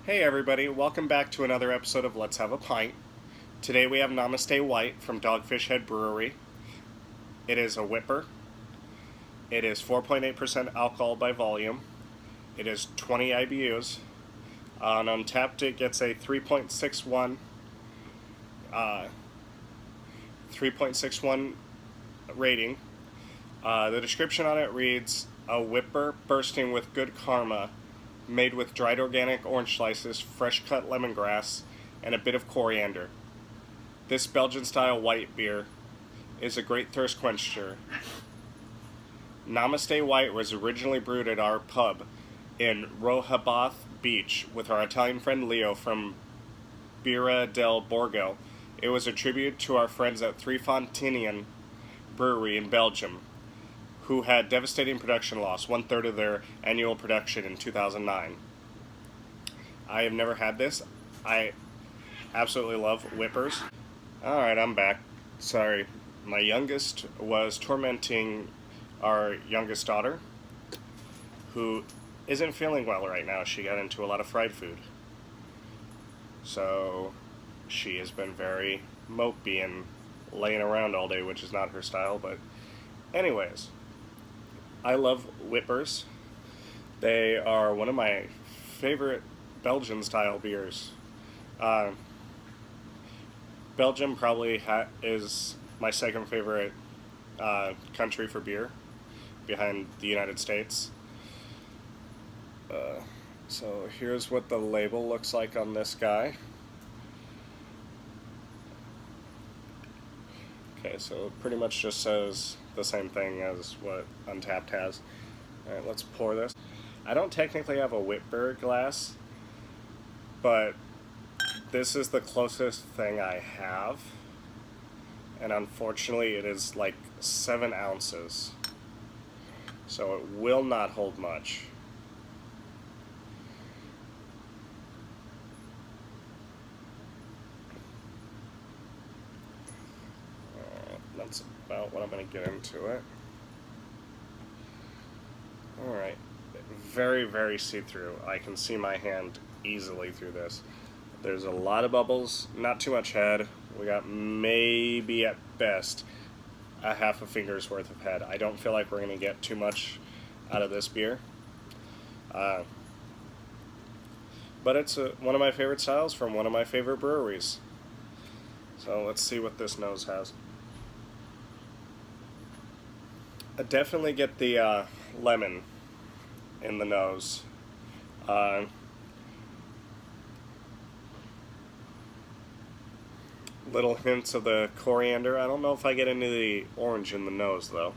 Hey everybody, welcome back to another episode of Let's Have a Pint. Today we have Namaste White from Dogfish Head Brewery. It is a Witbier. It is 4.8% alcohol by volume. It is 20 IBUs. On Untappd it gets a 3.61 rating. The description on it reads, a Witbier bursting with good karma, made with dried organic orange slices, fresh cut lemongrass, and a bit of coriander. This Belgian-style white beer is a great thirst quencher. Namaste White was originally brewed at our pub in Rehoboth Beach with our Italian friend Leo from Birra del Borgo. It was a tribute to our friends at Three Fontanian Brewery in Belgium, who had devastating production loss, 1/3 of their annual production in 2009. I have never had this. I absolutely love Witbiers. Alright, I'm back. Sorry. My youngest was tormenting our youngest daughter, who isn't feeling well right now. She got into a lot of fried food. So she has been very mopey and laying around all day, which is not her style, but anyways. I love Witbiers. They are one of my favorite Belgian-style beers. Belgium probably is my second favorite country for beer, behind the United States. So here's what the label looks like on this guy. Okay, so it pretty much just says the same thing as what Untappd has. Alright, let's pour this. I don't technically have a Witbier glass, but this is the closest thing I have. And unfortunately it is like 7 ounces. So it will not hold much. That's about what I'm going to get into it. Alright, very, very see-through. I can see my hand easily through this. There's a lot of bubbles, not too much head. We got maybe at best a half a finger's worth of head. I don't feel like we're going to get too much out of this beer. But it's one of my favorite styles from one of my favorite breweries. So let's see what this nose has. I definitely get the lemon in the nose. Little hints of the coriander. I don't know if I get into the orange in the nose though.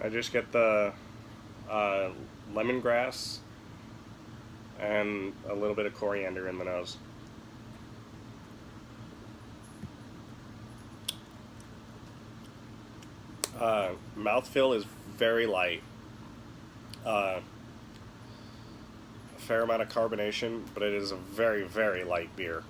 I just get the lemongrass and a little bit of coriander in the nose. Mouthfeel is very light. A fair amount of carbonation, but it is a very, very light beer.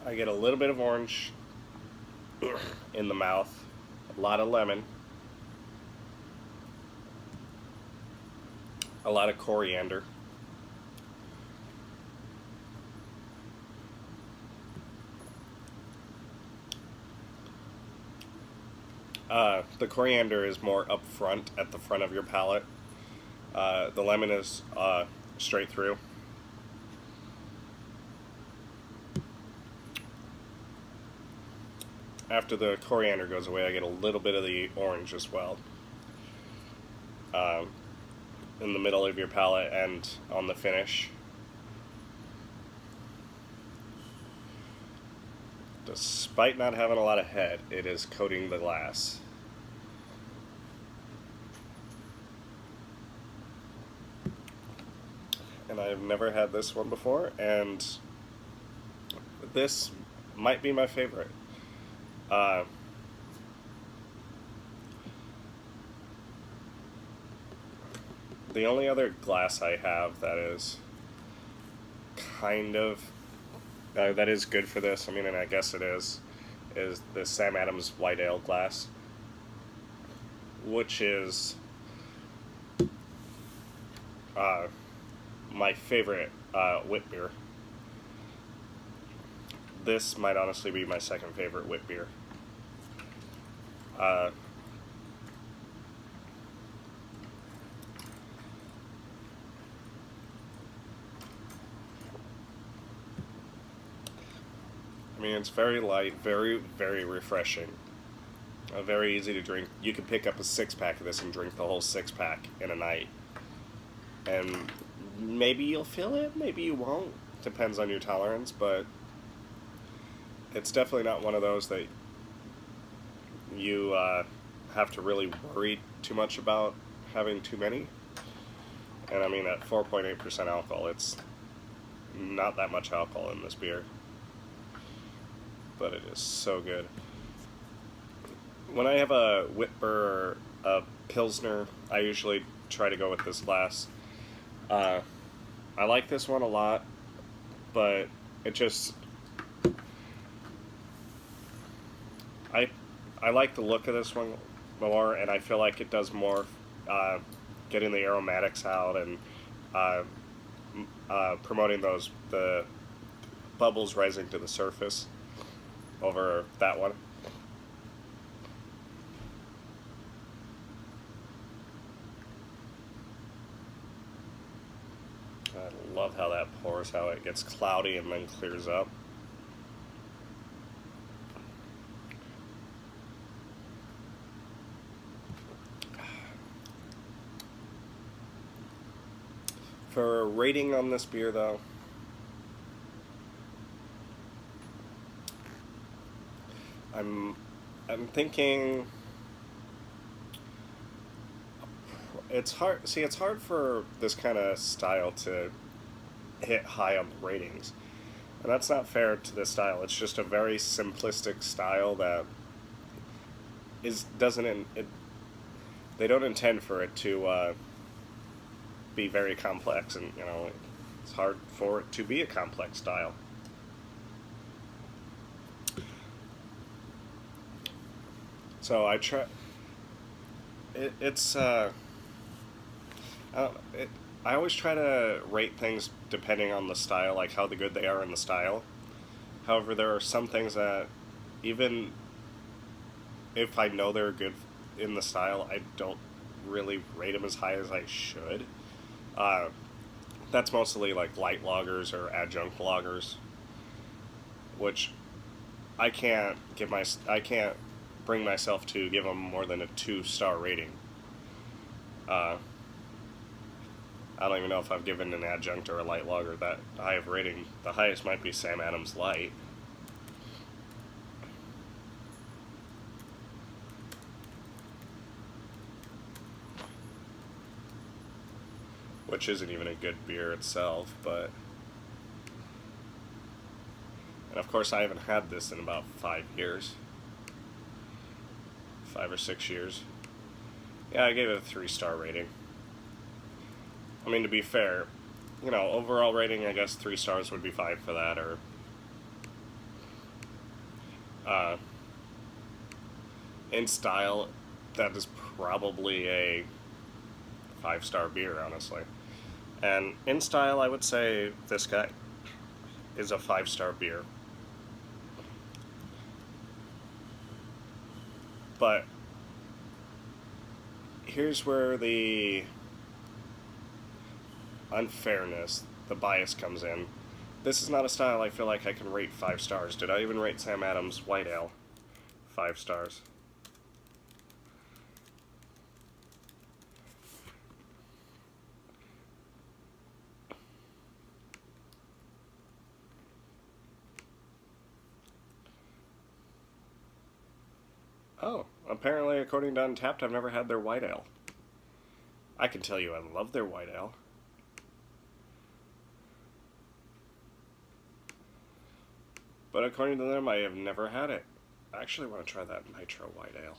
I get a little bit of orange in the mouth, a lot of lemon, a lot of coriander. The coriander is more up front, at the front of your palate. The lemon is straight through. After the coriander goes away, I get a little bit of the orange as well. In the middle of your palate and on the finish. Despite not having a lot of head, it is coating the glass. and I've never had this one before, and this might be my favorite. Uh, the only other glass I have that is kind of that is good for this. I mean, and I guess it is the Sam Adams White Ale glass, which is uh, my favorite Witbier. This might honestly be my second favorite Witbier. Uh, I mean, it's very light, very, very refreshing. Very easy to drink. You can pick up a 6-pack of this and drink the whole 6-pack in a night. And maybe you'll feel it, maybe you won't. Depends on your tolerance, but it's definitely not one of those that you have to really worry too much about having too many. And I mean, at 4.8% alcohol, it's not that much alcohol in this beer. But it is so good. When I have a Witbier or a Pilsner, I usually try to go with this glass. I like this one a lot, but it just... I like the look of this one more, and I feel like it does more getting the aromatics out and promoting the bubbles rising to the surface over that one. I love how that pours, how it gets cloudy and then clears up. For a rating on this beer, though, I'm thinking it's hard. See, it's hard for this kind of style to hit high on the ratings, and that's not fair to this style. It's just a very simplistic style that they don't intend for it to be very complex, and it's hard for it to be a complex style. So I try. I always try to rate things depending on the style, like how good they are in the style. However, there are some things that, even if I know they're good in the style, I don't really rate them as high as I should. That's mostly like light lagers or adjunct lagers, which I can't bring myself to give them more than a 2-star rating. I don't even know if I've given an adjunct or a light lager that high of rating. The highest might be Sam Adams Light. Which isn't even a good beer itself, but... And of course I haven't had this in about 5 years. 5 or 6 years. Yeah, I gave it a 3-star rating. I mean, to be fair, overall rating, I guess 3 stars would be fine for that, or... in style, that is probably a 5-star beer, honestly. And in style, I would say this guy is a 5-star beer. But here's where the unfairness, the bias comes in. This is not a style I feel like I can rate 5 stars. Did I even rate Sam Adams White Ale 5 stars? Oh, apparently according to Untappd, I've never had their white ale. I can tell you I love their white ale. But according to them, I have never had it. I actually want to try that Nitro White Ale.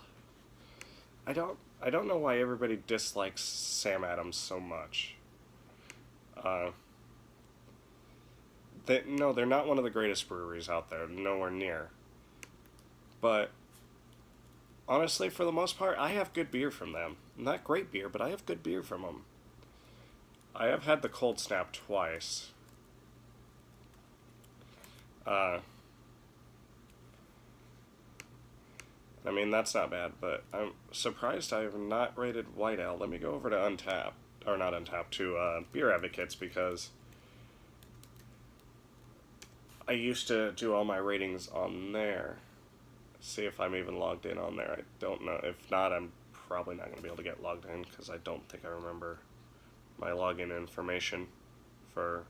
I don't know why everybody dislikes Sam Adams so much. No, they're not one of the greatest breweries out there. Nowhere near. But honestly, for the most part, I have good beer from them. Not great beer, but I have good beer from them. I have had the Cold Snap twice. I mean, that's not bad, but I'm surprised I have not rated White Ale. Let me go over to Untappd, or not Untappd, to Beer Advocates, because I used to do all my ratings on there. See if I'm even logged in on there. I don't know. If not, I'm probably not going to be able to get logged in, because I don't think I remember my login information for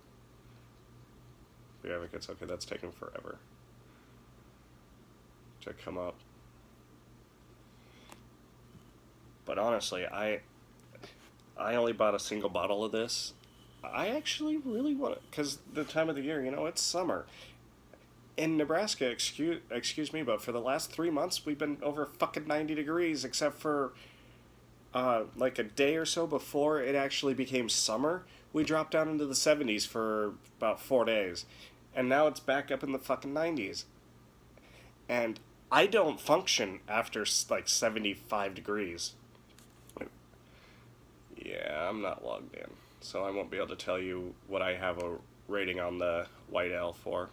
Beer Advocates. Okay, that's taking forever to come up. But honestly, I only bought a single bottle of this. I actually really want it, because the time of the year, it's summer. In Nebraska, excuse me, but for the last 3 months, we've been over fucking 90 degrees, except for like a day or so before it actually became summer. We dropped down into the 70s for about 4 days. And now it's back up in the fucking 90s. And I don't function after like 75 degrees. Yeah, I'm not logged in, so I won't be able to tell you what I have a rating on the White Ale for.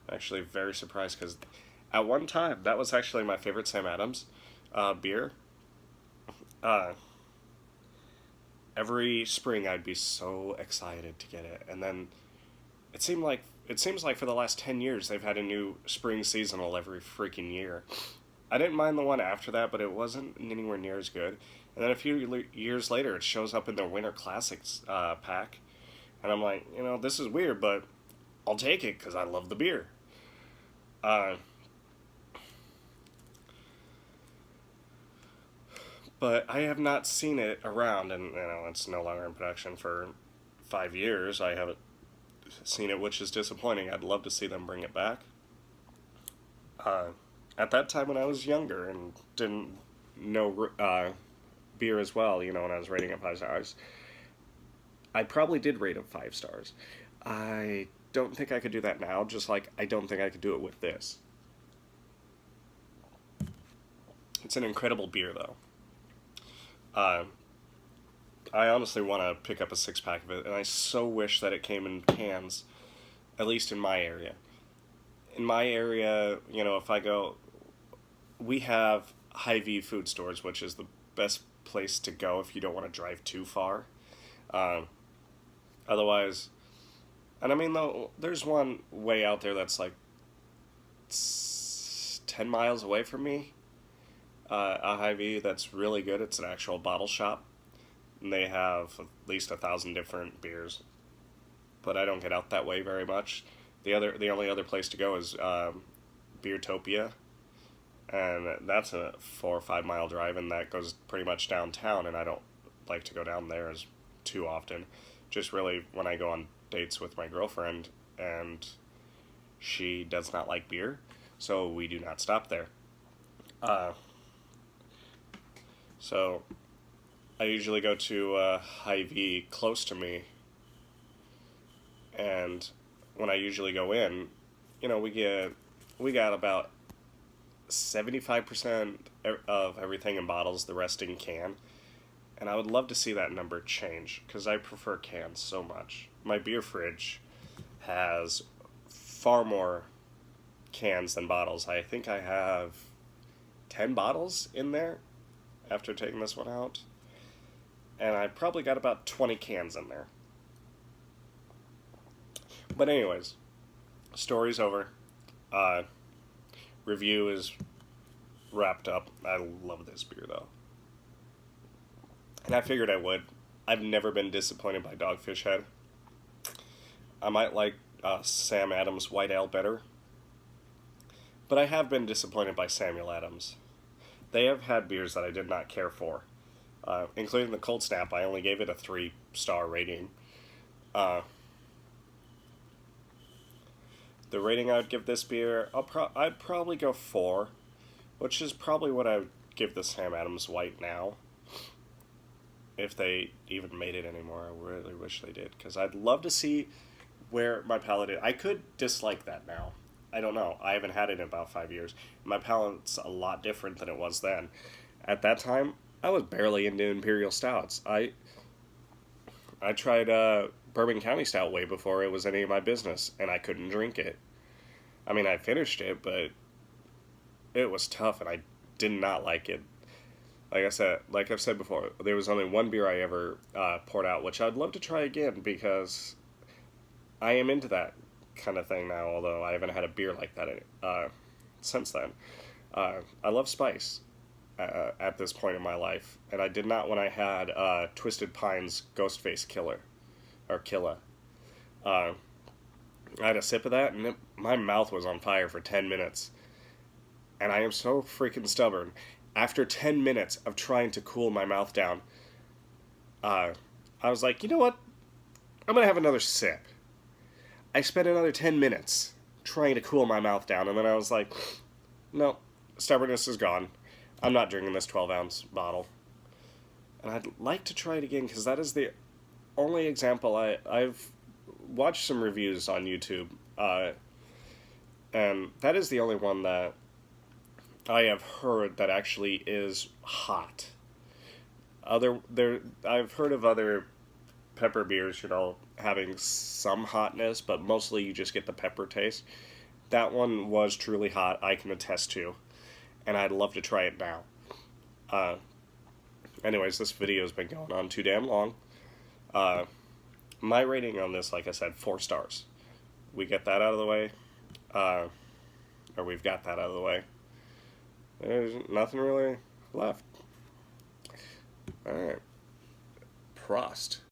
I'm actually very surprised, because at one time, that was actually my favorite Sam Adams beer. Every spring I'd be so excited to get it, and then it seems like for the last 10 years they've had a new spring seasonal every freaking year. I didn't mind the one after that, but it wasn't anywhere near as good. And then a few years later, it shows up in their Winter Classics pack. And I'm like, this is weird, but I'll take it because I love the beer. But I have not seen it around, and it's no longer in production for 5 years. I haven't seen it, which is disappointing. I'd love to see them bring it back. At that time when I was younger and didn't know beer as well, when I was rating it 5 stars, I probably did rate it 5 stars. I don't think I could do that now, just like I don't think I could do it with this. It's an incredible beer, though. I honestly want to pick up a 6-pack of it, and I so wish that it came in cans, at least in my area. In my area, if I go, we have Hy-Vee food stores, which is the best place to go if you don't want to drive too far. Otherwise, and I mean, though, there's one way out there that's like 10 miles away from me, a Hy-Vee that's really good. It's an actual bottle shop, and they have at least 1,000 different beers, but I don't get out that way very much. The only other place to go is Beertopia, and that's a 4 or 5 mile drive, and that goes pretty much downtown, and I don't like to go down there as too often. Just really when I go on dates with my girlfriend, and she does not like beer, so we do not stop there. So I usually go to Hy-Vee close to me, and when I usually go in, we got about 75% of everything in bottles, the rest in can. And I would love to see that number change, because I prefer cans so much. My beer fridge has far more cans than bottles. I think I have 10 bottles in there after taking this one out. And I probably got about 20 cans in there. But anyways, story's over. Review is wrapped up. I love this beer, though. And I figured I would. I've never been disappointed by Dogfish Head. I might like Sam Adams White Ale better, but I have been disappointed by Samuel Adams. They have had beers that I did not care for, including the Cold Snap. I only gave it a 3-star rating. The The rating I would give this beer, I'd probably go 4, which is probably what I would give the Sam Adams White now. If they even made it anymore, I really wish they did, because I'd love to see where my palate is. I could dislike that now. I don't know. I haven't had it in about 5 years. My palate's a lot different than it was then. At that time, I was barely into Imperial Stouts. I tried Bourbon County Stout way before it was any of my business, and I couldn't drink it. I mean, I finished it, but it was tough, and I did not like it. Like I've said before, there was only one beer I ever poured out, which I'd love to try again, because I am into that kind of thing now, although I haven't had a beer like that since then. I love spice at this point in my life, and I did not when I had Twisted Pine's Ghostface Killer, or Killa. I had a sip of that, and my mouth was on fire for 10 minutes. And I am so freaking stubborn. After 10 minutes of trying to cool my mouth down, I was like, you know what? I'm going to have another sip. I spent another 10 minutes trying to cool my mouth down, and then I was like, no, stubbornness is gone. I'm not drinking this 12-ounce bottle. And I'd like to try it again, because that is the only example I've watched some reviews on YouTube, and that is the only one that I have heard that actually is hot. I've heard of other pepper beers, having some hotness, but mostly you just get the pepper taste. That one was truly hot, I can attest to, and I'd love to try it now. Anyways, this video's been going on too damn long. My rating on this, like I said, 4 stars. We get that out of the way, or we've got that out of the way. There's nothing really left. Alright. Prost.